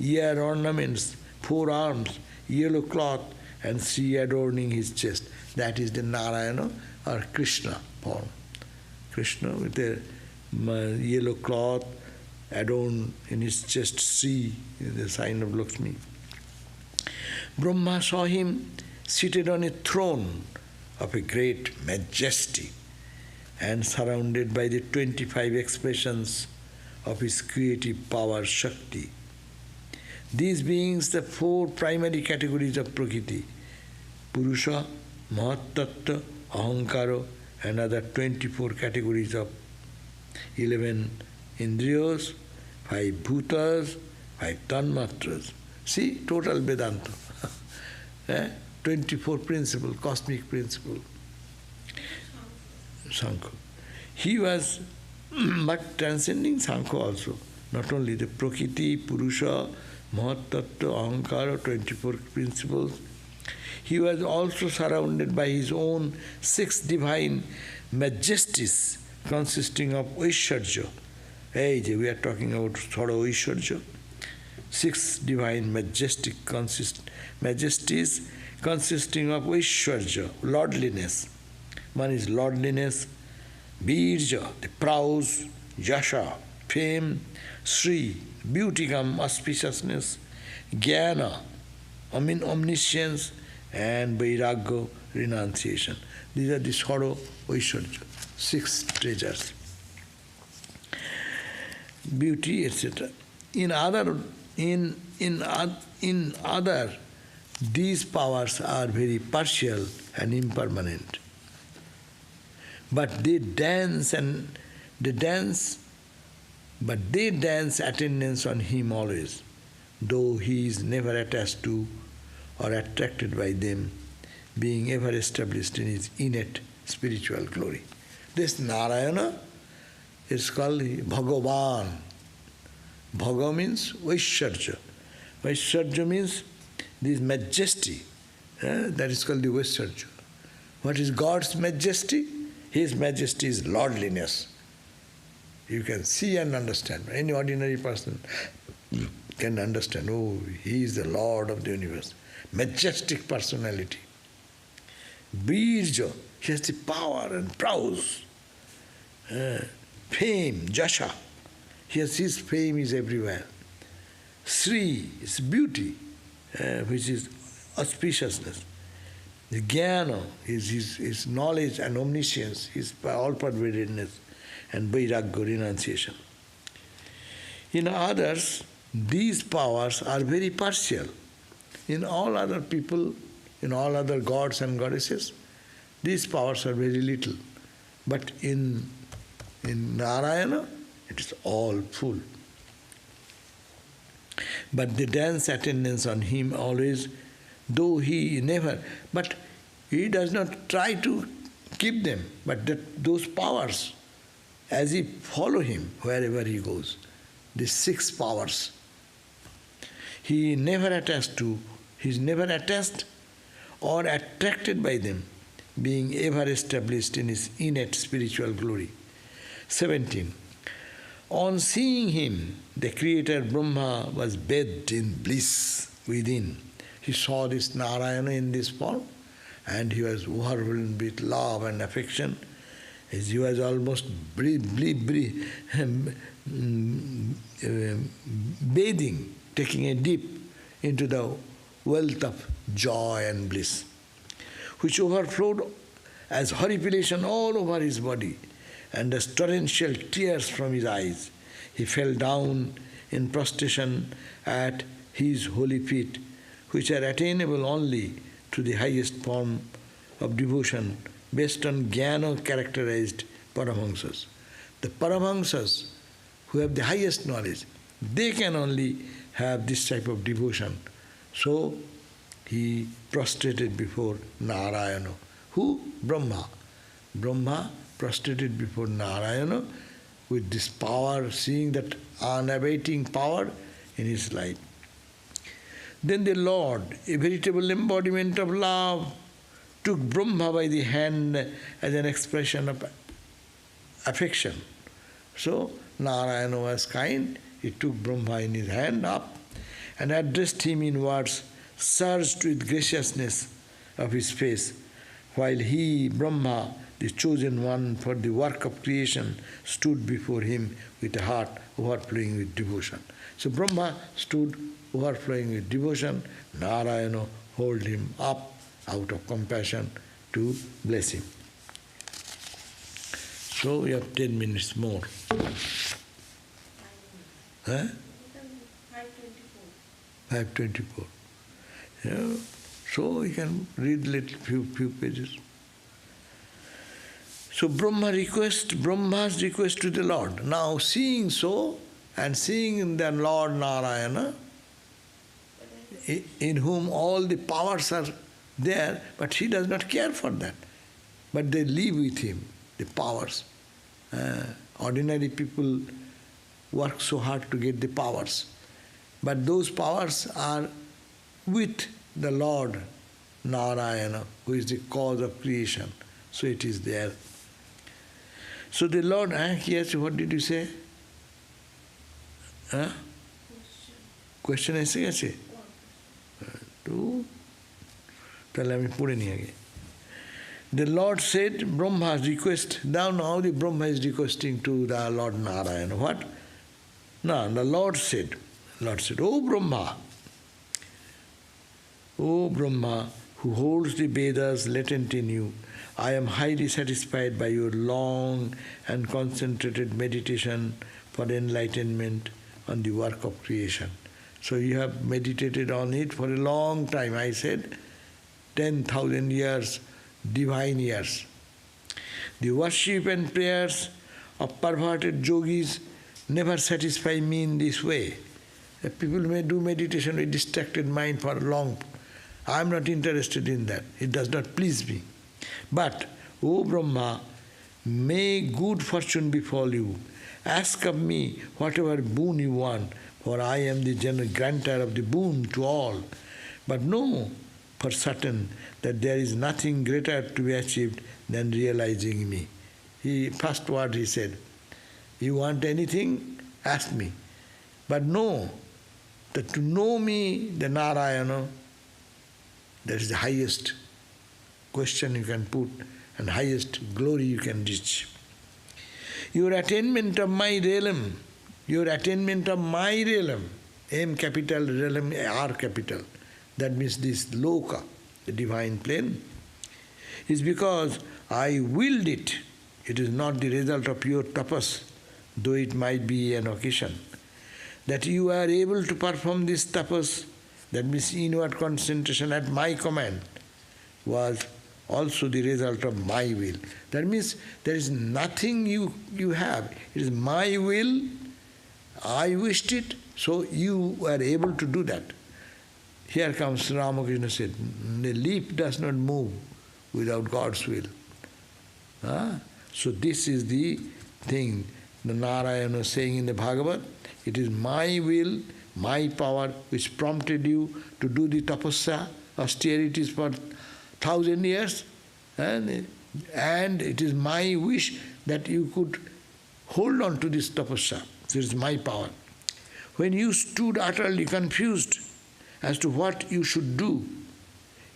ear ornaments, forearms, yellow cloth, and sea adorning his chest. That is the Narayana or Krishna form. Krishna with a yellow cloth adorned in his chest, sea, the sign of Lakshmi. Brahma saw him seated on a throne of a great majesty and surrounded by the 25 expressions of his creative power, Shakti. These beings, the 4 primary categories of Prakriti, Purusha, Mahatattva, Ahankara, and other 24 categories of 11 Indriyas, 5 Bhutas, 5 Tanmatras. See, total Vedanta. 24 principle, cosmic principle. Sankha. He was but transcending Sankha also. Not only the Prakriti, Purusha, Mahatattva, Ahankara, 24 principles. He was also surrounded by his own 6 divine majesties consisting of Aishwarya. Hey, we are talking about Thora Aishwarya. 6 divine majesties consisting of Aishwarya, lordliness. One is lordliness, Birja, the prowess, Yasha, fame, Sri, beauty come, auspiciousness, Jnana, omniscience, and Vairagya, renunciation. These are the sorrow, Aishwarya, 6 treasures. Beauty, etc. In other, these powers are very partial and impermanent. But they dance attendance on him always, though he is never attached to or attracted by them, being ever established in his innate spiritual glory. This Narayana is called Bhagavan. Bhaga means Vaishwarya. Vaishwarya means this majesty. That is called the Vaishwarya. What is God's majesty? His majesty is lordliness. You can see and understand. Any ordinary person can understand, oh, he is the Lord of the universe. majestic personality. Birja, he has the power and prowess, fame, jasha. His fame is everywhere. Sri is beauty, which is auspiciousness. The jnana is his knowledge and omniscience, his all-pervadedness, and vairagya, renunciation. In others, these powers are very partial. In all other people, in all other gods and goddesses, these powers are very little. But in Narayana, it is all full. But they dance attendance on him always, though he never, but he does not try to keep them, but those powers, as he follow him wherever he goes, these 6 powers, he is never attached or attracted by them, being ever established in his innate spiritual glory. 17. On seeing him, the creator Brahma was bathed in bliss within. He saw this Narayana in this form, and he was overwhelmed with love and affection. He was almost bathing, taking a dip into the wealth of joy and bliss, which overflowed as horripilation all over his body, and as torrential tears from his eyes. He fell down in prostration at his holy feet, which are attainable only to the highest form of devotion based on jnana characterized Paramahamsas. The Paramahamsas, who have the highest knowledge, they can only have this type of devotion. So he prostrated before Narayana. Who? Brahma. Brahma prostrated before Narayana with this power, seeing that unabating power in his life. Then the Lord, a veritable embodiment of love, took Brahma by the hand as an expression of affection. So Narayana was kind, he took Brahma in his hand up and addressed him in words surged with graciousness of his face, while he, Brahma, the chosen one for the work of creation, stood before him with a heart overflowing with devotion. So Brahma stood overflowing with devotion, Narayana held him up out of compassion to bless him. So we have 10 minutes more. Huh? 524. Yeah. So we can read little few pages. So Brahma's request to the Lord. Now seeing so, and seeing in the Lord Narayana, in whom all the powers are there, but he does not care for that. But they live with him, the powers. Ordinary people work so hard to get the powers. But those powers are with the Lord Narayana, who is the cause of creation. So it is there. So the Lord, yes, what did you say? Question এসে গেছে? তাহলে আমি পড়ে নিয়ে আগে। The Lord said, Brahma's request, now the Brahma is requesting to the Lord Narayana. What? No, the Lord said, O Brahma, who holds the Vedas latent in you, I am highly satisfied by your long and concentrated meditation for enlightenment on the work of creation. So you have meditated on it for a long time. I said 10,000 years, divine years. The worship and prayers of perverted yogis never satisfy me in this way. People may do meditation with distracted mind for long. I am not interested in that. It does not please me. But, O Brahma, may good fortune befall you. Ask of me whatever boon you want, for I am the granter of the boon to all. But know for certain that there is nothing greater to be achieved than realizing me. First word he said, you want anything? Ask me. But know that to know me, the Narayana, That is the highest question you can put and highest glory you can reach. Your attainment of my realm, your attainment of my realm, M capital, realm R capital, that means this loka, the divine plane, is because I willed it. It is not the result of your tapas, though it might be an occasion. That you are able to perform this tapas, that means inward concentration at my command, was also the result of my will. That means there is nothing you have. It is my will, I wished it, so you were able to do that. Here comes Ramakrishna said, the leaf does not move without God's will. So this is the thing the Narayana was saying in the Bhagavata. It is my will, my power which prompted you to do the tapasya, austerities for 1,000 years, and it is my wish that you could hold on to this tapasya. This is my power. When you stood utterly confused as to what you should do,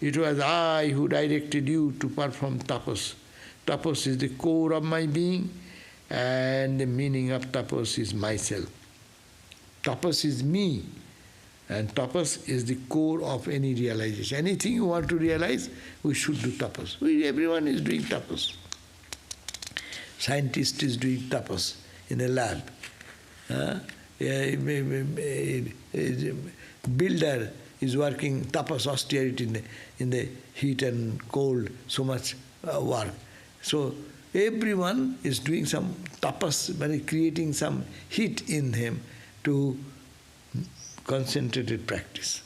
it was I who directed you to perform tapas. Tapas is the core of my being, and the meaning of tapas is myself. Tapas is me, and tapas is the core of any realization. Anything you want to realize, we should do tapas. Everyone is doing tapas. Scientist is doing tapas in a lab. Builder is working tapas, austerity in the heat and cold, so much work. So everyone is doing some tapas, creating some heat in him to concentrated practice.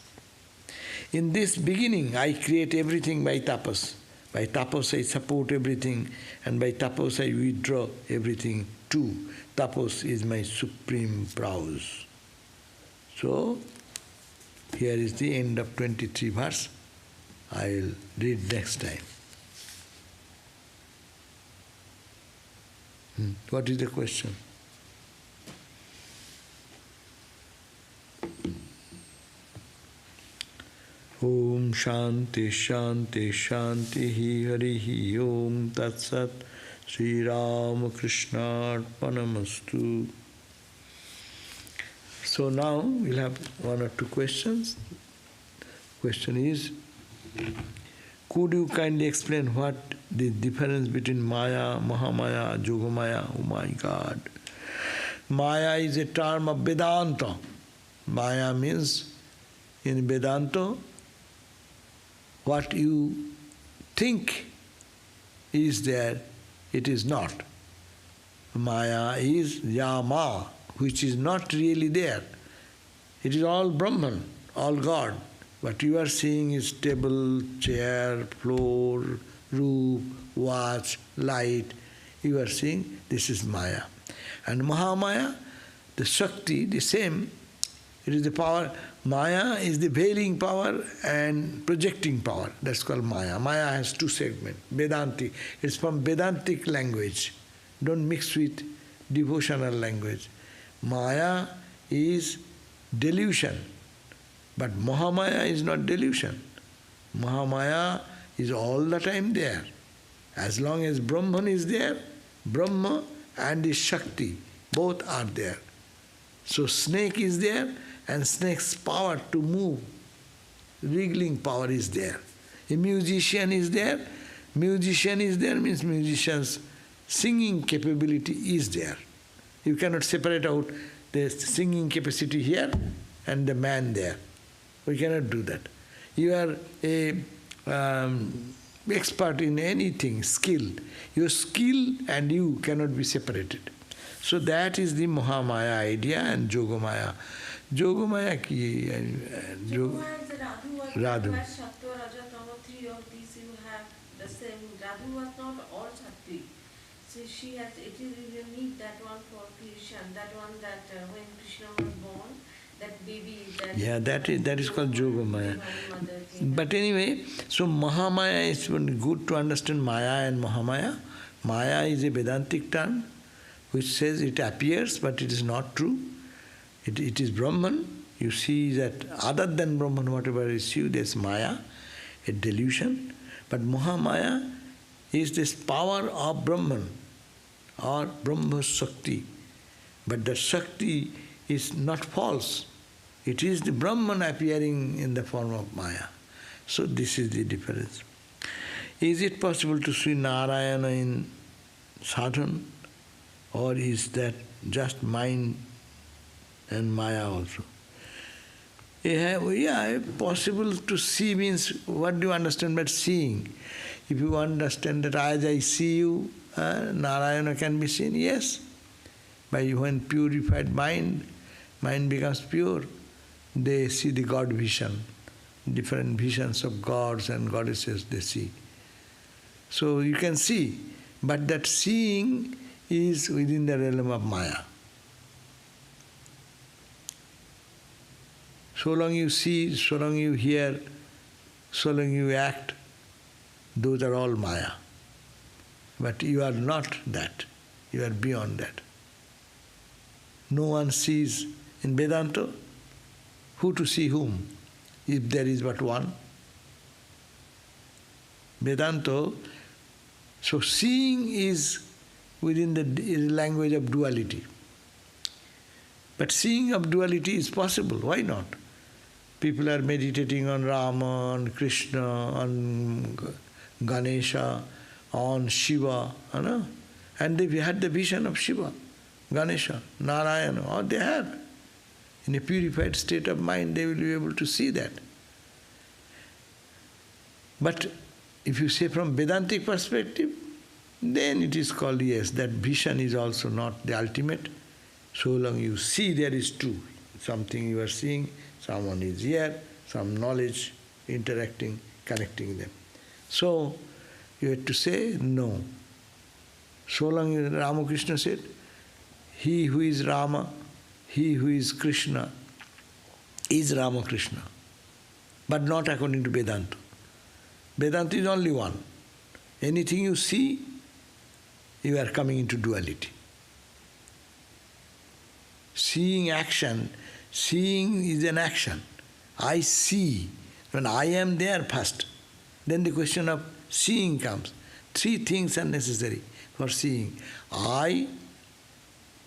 In this beginning, I create everything by tapas. By tapas I support everything, and by tapas I withdraw everything too. Tapas is my supreme prowess. So, here is the end of 23 verse. I will read next time. What is the question? Om Shanti Shanti Shanti Harihi Om Tat Sat Sri Ramakrishna Arpanamastu. So now we'll have one or two questions. Question is, could you kindly explain what the difference between Maya, Mahamaya, Yogamaya? Oh my God. Maya is a term of Vedanta. Maya means, in Vedanta, what you think is there, it is not. Maya is Yama, which is not really there. It is all Brahman, all God. What you are seeing is table, chair, floor, roof, watch, light. You are seeing this is Maya. And Mahamaya, the Shakti, the same. It is the power. Maya is the veiling power and projecting power. That's called Maya. Maya has two segments. Vedantic. It's from Vedantic language. Don't mix with devotional language. Maya is delusion. But Mahamaya is not delusion. Mahamaya is all the time there. As long as Brahman is there, Brahma and the Shakti, both are there. So snake is there, and snake's power to move, wriggling power is there. A musician is there. Musician is there means musician's singing capability is there. You cannot separate out the singing capacity here and the man there. We cannot do that. You are an expert in anything, skilled. Your skill and you cannot be separated. So that is the Mahamaya idea and Yogamaya. Yogamaya ki? Yogamaya is the Radhu. Radhu. Sattva, Raja, Tama, three of these you have the same. Radhu was not all Shakti. So she has, it is unique, that one for Krishna, that one that when Krishna was born, that baby, yeah, that is called Yogamaya. But anyway, so Mahamaya is good to understand Maya and Mahamaya. Maya is a Vedantic term which says it appears, but it is not true. It is Brahman. You see that other than Brahman, whatever is you, there's Maya. a delusion. But Mahamaya is this power of Brahman or Brahma Shakti. But the Shakti is not false. It is the Brahman appearing in the form of Maya. So this is the difference. Is it possible to see Narayana in sadhana, or is that just mind and Maya also? Yeah, possible to see means, what do you understand by seeing? If you understand that as I see you, Narayana can be seen, yes. By when purified mind becomes pure, they see the God vision, different visions of gods and goddesses they see. So you can see, but that seeing is within the realm of Maya. So long you see, so long you hear, so long you act, those are all Maya. But you are not that. You are beyond that. No one sees in Vedanta who to see whom, if there is but one. Vedanta, so seeing is within the language of duality. But seeing of duality is possible, why not? People are meditating on Rama, on Krishna, on Ganesha, on Shiva, and they had the vision of Shiva, Ganesha, Narayana, or they have. In a purified state of mind, they will be able to see that. But if you say from Vedantic perspective, then it is called, yes, that vision is also not the ultimate. So long you see there is two. Something you are seeing, someone is here, some knowledge interacting, connecting them. So you have to say no. So long Ramakrishna said, he who is Rama, he who is Krishna is Ramakrishna, but not according to Vedanta. Vedanta is only one. Anything you see, you are coming into duality. Seeing action, seeing is an action. I see. When I am there first, then the question of seeing comes. Three things are necessary for seeing. I,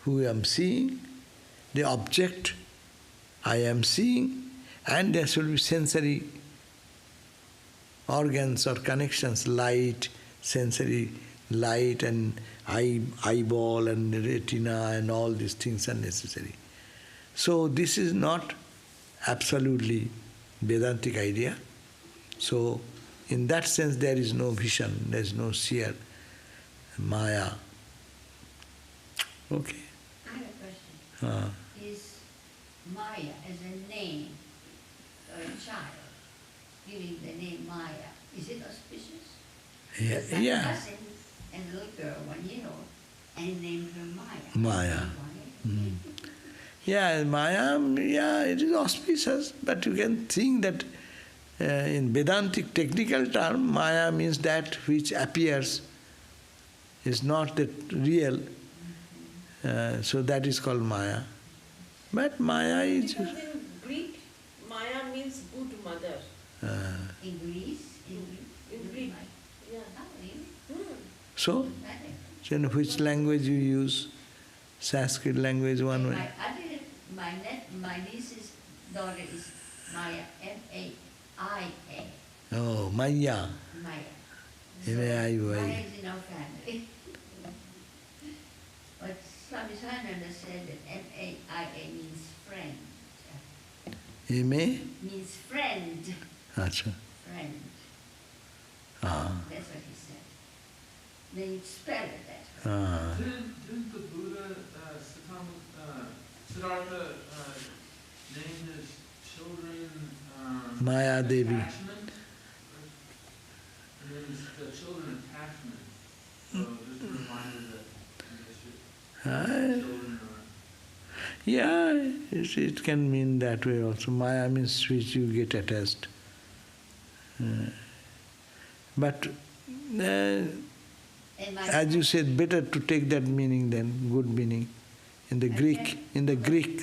who am seeing, the object I am seeing, and there should be sensory organs or connections, light, sensory light and eyeball and retina and all these things are necessary. So this is not absolutely Vedantic idea. So in that sense there is no vision, there is no seer, Maya. Okay. I have a question. Is Maya as a name for a child, giving the name Maya, is it auspicious? Yeah. My cousin and a little girl, 1 year old, and named her Maya. Maya. Yeah, Maya, yeah, it is auspicious, but you can think that in Vedantic technical term, Maya means that which appears, is not that real. So that is called Maya. But Maya is... Because in Greek, Maya means good mother. In Greece? In Greek, yeah. Oh, really? So in which language you use? Sanskrit language one way? My niece's daughter is Maya, M-A-I-A. Oh, Maya. Maya. M-A-I-Y. Maya is in our family. But Swami Sarvadevananda said that M-A-I-A means friend. M-A? Means friend. Achha. Friend. Ah. That's what he said. Then you spell it that way. Ah. Didn't the Buddha, Siddhartha, name his children Maya Devi. attachment? And then the children attachment. So just a reminder that children are... Yeah, it can mean that way also. Maya means which you get attached. But as you said, better to take that meaning than good meaning. In the Greek,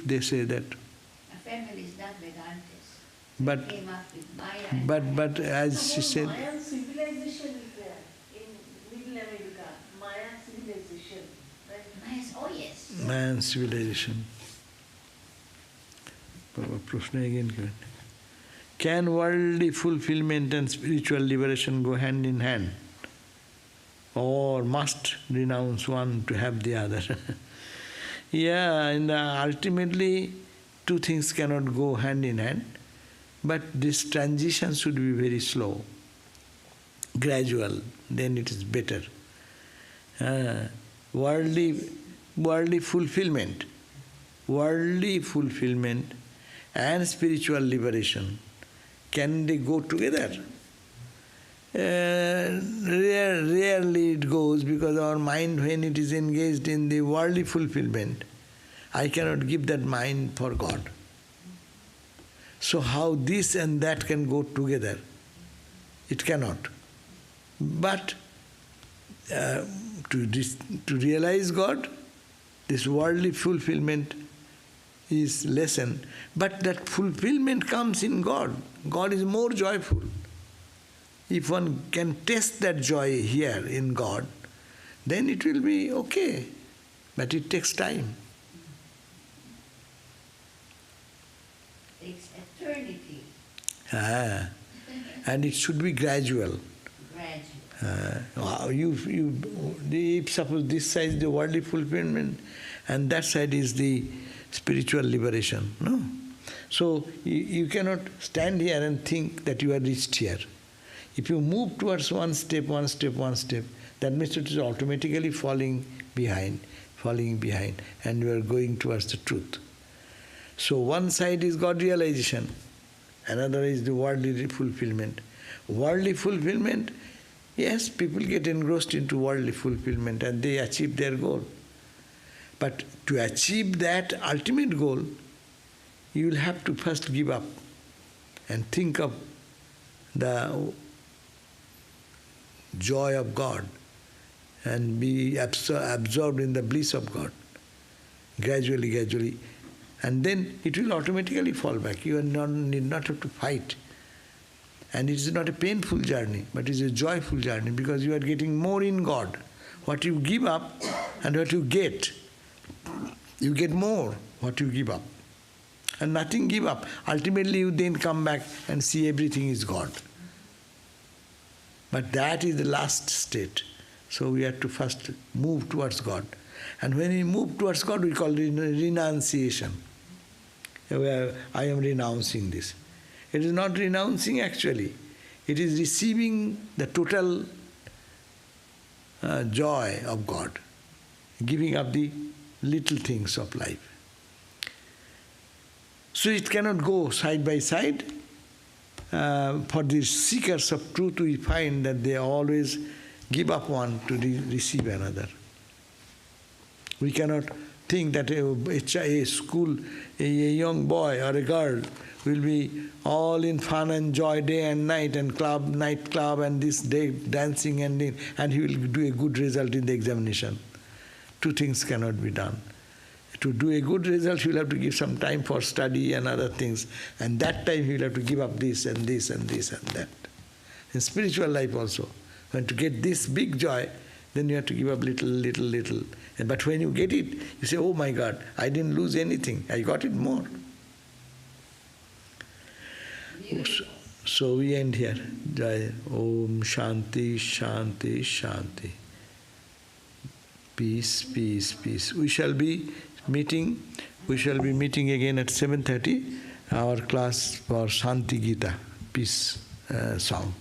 they say that. My family is not Vedantis. But came up with Maya. but as she said, Mayan civilization is there in Middle America. Mayan civilization. Right? Maya's, oh yes. man civilization. Baba, Prashna again. Can worldly fulfillment and spiritual liberation go hand in hand? Or must renounce one to have the other? Yeah, and ultimately two things cannot go hand in hand, but this transition should be very slow, gradual, then it is better. Worldly fulfillment and spiritual liberation, can they go together? Rarely it goes, because our mind, when it is engaged in the worldly fulfillment, I cannot give that mind for God. So how this and that can go together? It cannot. But to realize God, this worldly fulfillment is lessened. But that fulfillment comes in God. God is more joyful. If one can taste that joy here in God, then it will be okay. But it takes time. It takes eternity. And it should be gradual. If suppose this side is the worldly fulfillment and that side is the spiritual liberation, no? So you cannot stand here and think that you are reached here. If you move towards one step, that means it is automatically falling behind, and you are going towards the truth. So one side is God realization, another is the worldly fulfillment. Worldly fulfillment, yes, people get engrossed into worldly fulfillment and they achieve their goal. But to achieve that ultimate goal, you will have to first give up and think of the joy of God and be absorbed in the bliss of God, gradually. And then it will automatically fall back. You need not have to fight. And it is not a painful journey, but it is a joyful journey, because you are getting more in God. What you give up and what you get more what you give up. And nothing give up. Ultimately you then come back and see everything is God. But that is the last state. So we have to first move towards God. And when we move towards God, we call it renunciation. Where I am renouncing this. It is not renouncing actually. It is receiving the total joy of God. Giving up the little things of life. So it cannot go side by side. For the seekers of truth, we find that they always give up one to receive another. We cannot think that a school, a young boy or a girl will be all in fun and joy day and night and nightclub and this day dancing and he will do a good result in the examination. Two things cannot be done. To do a good result, you will have to give some time for study and other things. And that time you will have to give up this and this and this and that. In spiritual life also, when to get this big joy, then you have to give up little. But when you get it, you say, oh my God, I didn't lose anything. I got it more. So we end here. Jai Om Shanti Shanti Shanti. Peace, peace, peace. We shall be meeting again at 7:30, our class for Shanti Gita, peace song.